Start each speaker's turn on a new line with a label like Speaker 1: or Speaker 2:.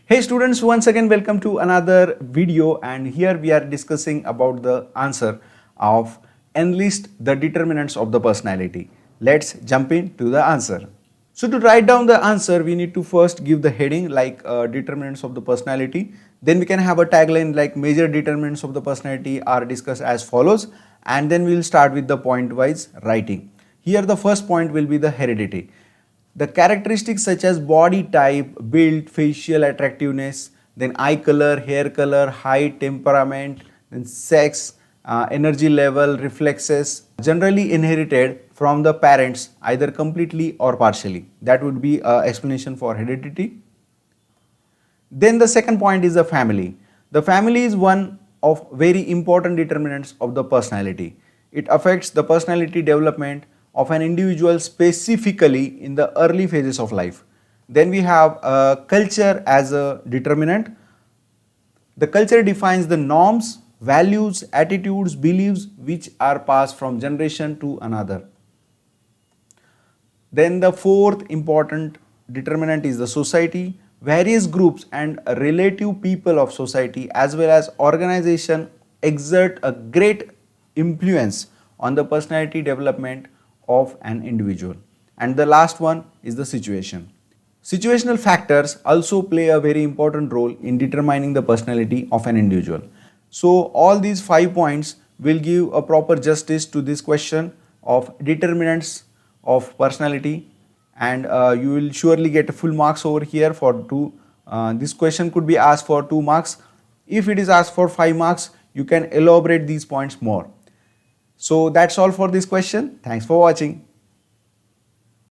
Speaker 1: Hey students, once again welcome to another video, and here we are discussing about the answer of Enlist the determinants of the personality. Let's jump into the answer. So to write down the answer, we need to first give the heading like determinants of the personality. Then we can have a tagline like major determinants of the personality are discussed as follows, and then we will start with the point wise writing. Here the first point will be the heredity. The characteristics such as body type, build, facial attractiveness, then eye color, hair color, height, temperament, then sex, energy level, reflexes, generally inherited from the parents either completely or partially. That would be explanation for heredity. Then the second point is the family. The family is one of very important determinants of the personality. It affects the personality development of an individual specifically in the early phases of life. Then we have culture as a determinant. The culture defines the norms, values, attitudes, beliefs which are passed from generation to another. Then the fourth important determinant is the society. Various groups and relative people of society as well as organization exert a great influence on the personality development of an individual. And the last one is the situation. Situational factors also play a very important role in determining the personality of an individual. So all these 5 points will give a proper justice to this question of determinants of personality, and you will surely get full marks over here for 2. This question could be asked for 2 marks. If it is asked for 5 marks, you can elaborate these points more. So that's all for this question. Thanks for watching.